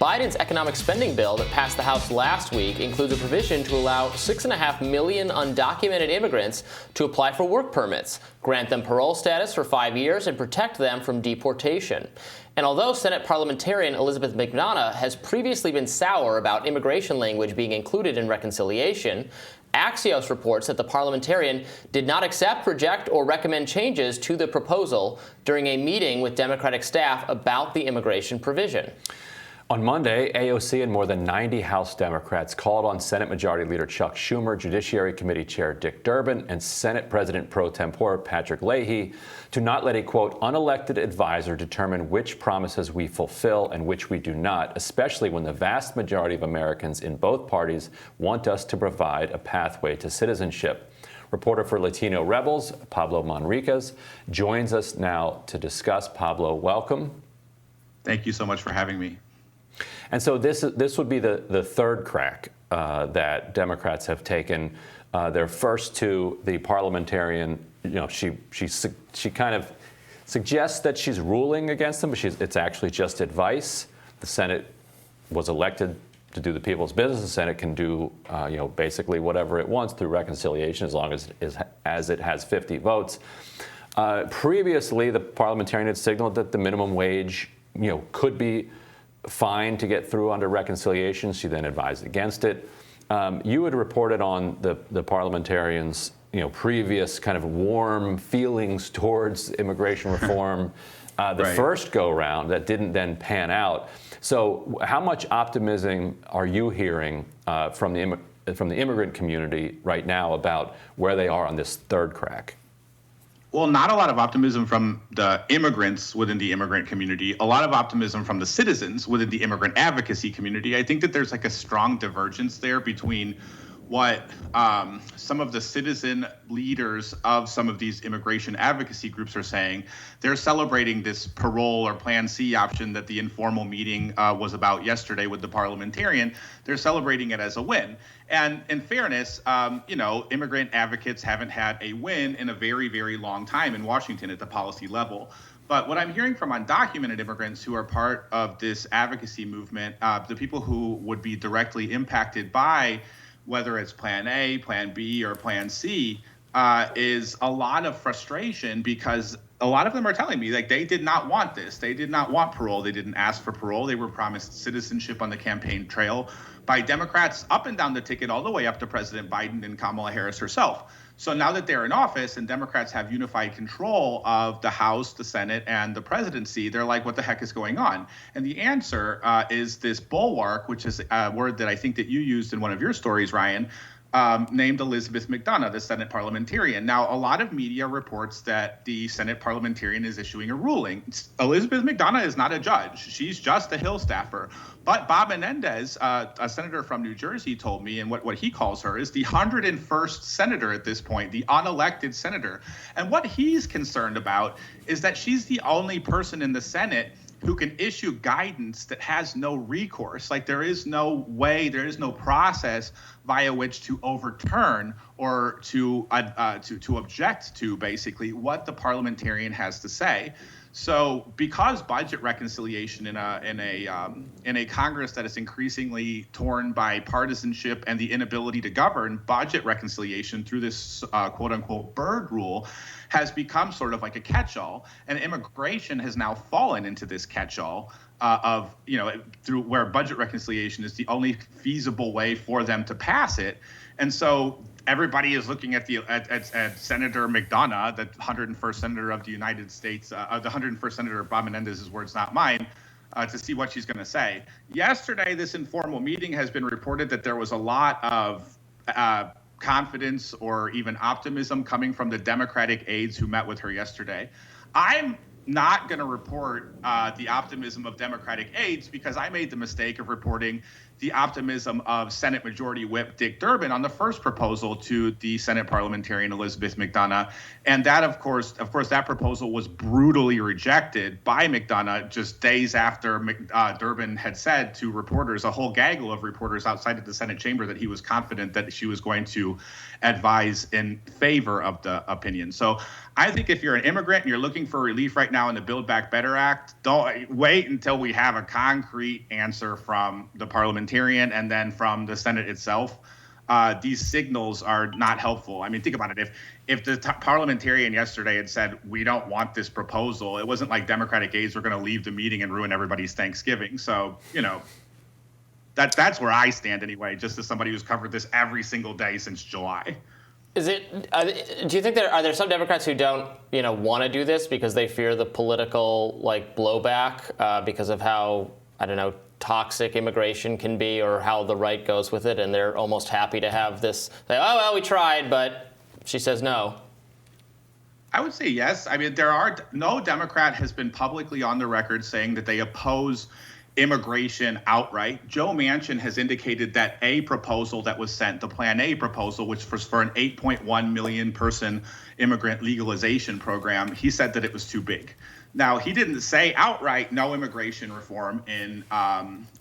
Biden's economic spending bill that passed the House last week includes a provision to allow 6.5 million undocumented immigrants to apply for work permits, grant them parole status for 5 years, and protect them from deportation. And although Senate parliamentarian Elizabeth McDonough has previously been sour about immigration language being included in reconciliation, Axios reports that the parliamentarian did not accept, reject, or recommend changes to the proposal during a meeting with Democratic staff about the immigration provision. On Monday, AOC and more than 90 House Democrats called on Senate Majority Leader Chuck Schumer, Judiciary Committee Chair Dick Durbin, and Senate President pro tempore Patrick Leahy to not let a, quote, unelected advisor determine which promises we fulfill and which we do not, especially when the vast majority of Americans in both parties want us to provide a pathway to citizenship. Reporter for Latino Rebels, Pablo Manriquez, joins us now to discuss. Pablo, welcome. Thank you so much for having me. And so this would be the third crack that Democrats have taken. Their first two, the parliamentarian, she kind of suggests that she's ruling against them, but it's actually just advice. The Senate was elected to do the people's business. The Senate can do basically whatever it wants through reconciliation as long as it has 50 votes. Previously, the parliamentarian had signaled that the minimum wage could be fine to get through under reconciliation. She then advised against it. You had reported on the parliamentarians' previous kind of warm feelings towards immigration reform the first go-round that didn't then pan out. So how much optimism are you hearing from the immigrant community right now about where they are on this third crack? Well, not a lot of optimism from the immigrants within the immigrant community, a lot of optimism from the citizens within the immigrant advocacy community. I think that there's like a strong divergence there between what some of the citizen leaders of some of these immigration advocacy groups are saying. They're celebrating this parole or Plan C option that the informal meeting was about yesterday with the parliamentarian. They're celebrating it as a win. And in fairness, immigrant advocates haven't had a win in a very, very long time in Washington at the policy level. But what I'm hearing from undocumented immigrants who are part of this advocacy movement, the people who would be directly impacted by whether it's Plan A, Plan B, or Plan C, is a lot of frustration because a lot of them are telling me like they did not want this. They did not want parole. They didn't ask for parole. They were promised citizenship on the campaign trail by Democrats up and down the ticket, all the way up to President Biden and Kamala Harris herself. So now that they're in office and Democrats have unified control of the House, the Senate, and the presidency, they're like, what the heck is going on? And the answer is this bulwark, which is a word that I think that you used in one of your stories, Ryan, named Elizabeth McDonough, the Senate parliamentarian. Now, a lot of media reports that the Senate parliamentarian is issuing a ruling. Elizabeth McDonough is not a judge. She's just a Hill staffer. But Bob Menendez, a senator from New Jersey, told me, and what he calls her is the 101st senator at this point, the unelected senator. And what he's concerned about is that she's the only person in the Senate who can issue guidance that has no recourse. Like there is no way, there is no process via which to overturn or to object to basically what the parliamentarian has to say. So because budget reconciliation in a Congress that is increasingly torn by partisanship and the inability to govern, budget reconciliation through this quote unquote Byrd rule has become sort of like a catch-all, and immigration has now fallen into this catch-all through where budget reconciliation is the only feasible way for them to pass it. And so everybody is looking at at Senator McDonough, the 101st Senator of the United States, the 101st Senator, Bob Menendez's words, not mine, to see what she's going to say. Yesterday, this informal meeting has been reported that there was a lot of confidence or even optimism coming from the Democratic aides who met with her yesterday. I'm not going to report the optimism of Democratic aides because I made the mistake of reporting the optimism of Senate Majority Whip Dick Durbin on the first proposal to the Senate parliamentarian Elizabeth McDonough. And that, of course, that proposal was brutally rejected by McDonough just days after Durbin had said to reporters, a whole gaggle of reporters outside of the Senate chamber, that he was confident that she was going to advise in favor of the opinion. So I think if you're an immigrant and you're looking for relief right now in the Build Back Better Act, don't wait until we have a concrete answer from the parliamentarian and then from the Senate itself. These signals are not helpful. I mean, think about it. If the parliamentarian yesterday had said, we don't want this proposal, it wasn't like Democratic aides were going to leave the meeting and ruin everybody's Thanksgiving. So, that's where I stand anyway, just as somebody who's covered this every single day since July. Do you think are there some Democrats who don't, want to do this because they fear the political blowback because of how, I don't know, toxic immigration can be or how the right goes with it, and they're almost happy to have this, oh, well, we tried, but she says no? I would say yes. I mean, no Democrat has been publicly on the record saying that they oppose immigration outright. Joe Manchin has indicated that a proposal that was sent, the Plan A proposal, which was for an 8.1 million person immigrant legalization program, he said that it was too big. Now, he didn't say outright no immigration reform in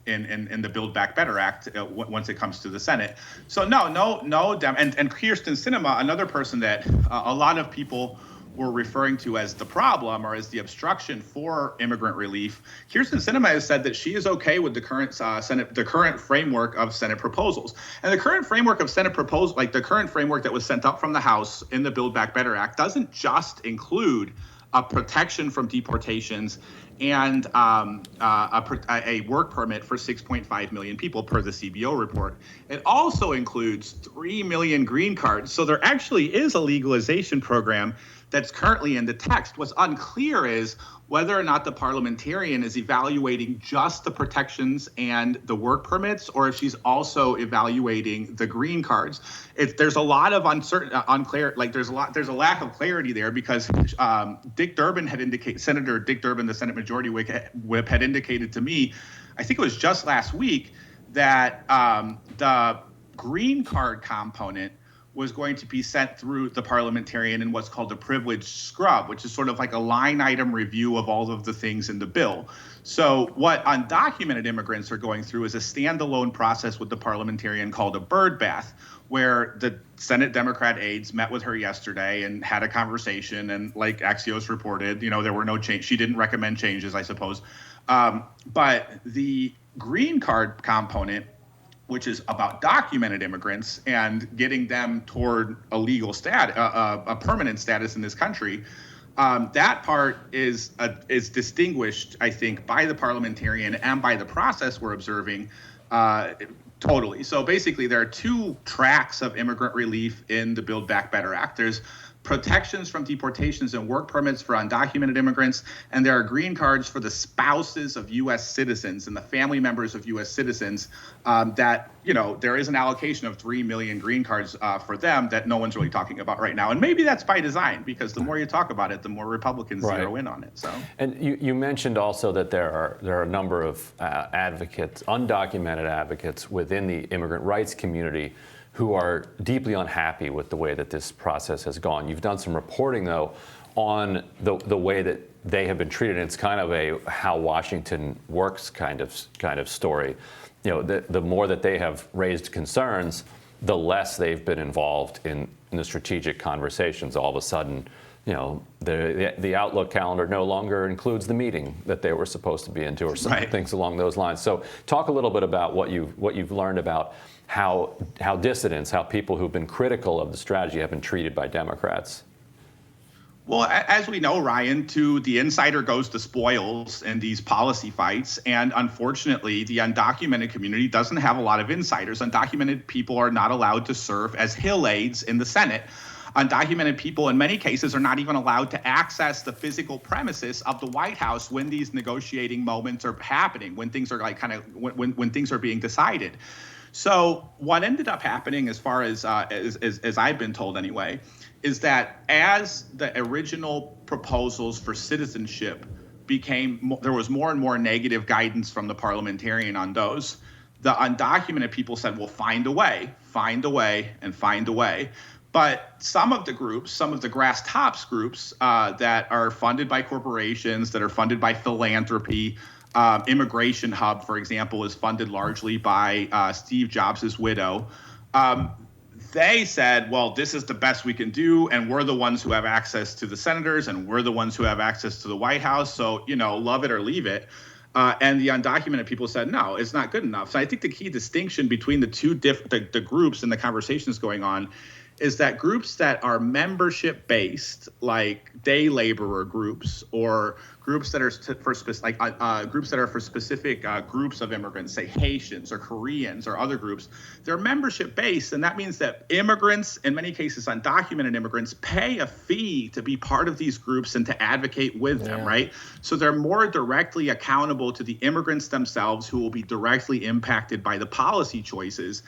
the Build Back Better Act once it comes to the Senate. So no. And Kyrsten Sinema, another person that a lot of people were referring to as the problem or as the obstruction for immigrant relief, Kyrsten Sinema has said that she is okay with the current the current framework of Senate proposals. And the current framework of Senate proposals, like the current framework that was sent up from the House in the Build Back Better Act, doesn't just include a protection from deportations and a work permit for 6.5 million people per the CBO report. It also includes 3 million green cards. So there actually is a legalization program that's currently in the text. What's unclear is whether or not the parliamentarian is evaluating just the protections and the work permits, or if she's also evaluating the green cards. There's a lot of unclear, there's a lack of clarity there because Dick Durbin had indicated, Senator Dick Durbin, the Senate Majority Whip, had indicated to me, I think it was just last week, that the green card component was going to be sent through the parliamentarian in what's called a privileged scrub, which is sort of like a line item review of all of the things in the bill. So what undocumented immigrants are going through is a standalone process with the parliamentarian called a bird bath, where the Senate Democrat aides met with her yesterday and had a conversation. And like Axios reported, there were no change. She didn't recommend changes, I suppose. But the green card component, which is about documented immigrants and getting them toward a legal status, a permanent status in this country, that part is distinguished, I think, by the parliamentarian and by the process we're observing totally. So basically, there are two tracks of immigrant relief in the Build Back Better Act. There's protections from deportations and work permits for undocumented immigrants, and there are green cards for the spouses of U.S. citizens and the family members of U.S. citizens that, there is an allocation of 3 million green cards for them that no one's really talking about right now. And maybe that's by design, because the more you talk about it, the more Republicans zero in on it. So, and you mentioned also that there are a number of advocates, undocumented advocates within the immigrant rights community who are deeply unhappy with the way that this process has gone. You've done some reporting, though, on the way that they have been treated. It's kind of a how Washington works kind of story. The more that they have raised concerns, the less they've been involved in the strategic conversations. All of a sudden, the Outlook calendar no longer includes the meeting that they were supposed to be into, or some things along those lines. So, talk a little bit about what you've learned about how dissidents, how people who've been critical of the strategy have been treated by Democrats. Well, as we know, Ryan, the insider goes to spoils in these policy fights. And unfortunately, the undocumented community doesn't have a lot of insiders. Undocumented people are not allowed to serve as Hill aides in the Senate. Undocumented people, in many cases, are not even allowed to access the physical premises of the White House when these negotiating moments are happening, when things are when things are being decided. So what ended up happening, as far as I've been told anyway, is that as the original proposals for citizenship there was more and more negative guidance from the parliamentarian on those. The undocumented people said, "Well, find a way, and find a way." But some of the groups, some of the grass tops groups that are funded by corporations, that are funded by philanthropy, Immigration Hub, for example, is funded largely by Steve Jobs' widow. they said, well, this is the best we can do, and we're the ones who have access to the senators, and we're the ones who have access to the White House, so, love it or leave it. And the undocumented people said, no, it's not good enough. So I think the key distinction between the two the groups and the conversations going on is that groups that are membership based, like day laborer groups, or groups that are for specific groups of immigrants, say Haitians or Koreans or other groups, they're membership based, and that means that immigrants, in many cases undocumented immigrants, pay a fee to be part of these groups and to advocate with them, right? So they're more directly accountable to the immigrants themselves, who will be directly impacted by the policy choices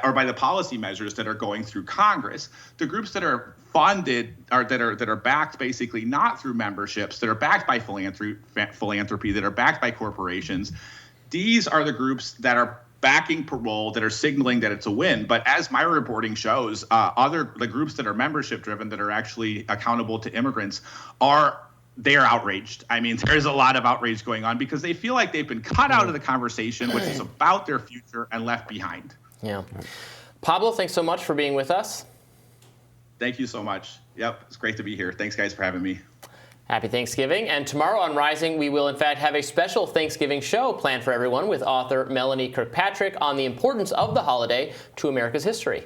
or by the policy measures that are going through Congress. The groups that are funded or that are backed basically not through memberships, that are backed by philanthropy, that are backed by corporations, these are the groups that are backing Parole, that are signaling that it's a win. But as my reporting shows, the groups that are membership driven, that are actually accountable to immigrants, they are outraged. I mean, there's a lot of outrage going on because they feel like they've been cut out of the conversation, which is about their future, and left behind. Yeah. Pablo, thanks so much for being with us. Thank you so much. Yep, it's great to be here. Thanks, guys, for having me. Happy Thanksgiving. And tomorrow on Rising, we will in fact have a special Thanksgiving show planned for everyone with author Melanie Kirkpatrick on the importance of the holiday to America's history.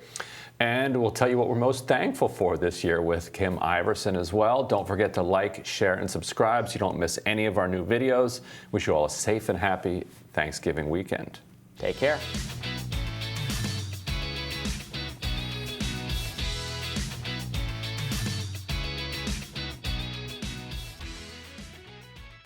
And we'll tell you what we're most thankful for this year with Kim Iverson as well. Don't forget to like, share, and subscribe so you don't miss any of our new videos. Wish you all a safe and happy Thanksgiving weekend. Take care.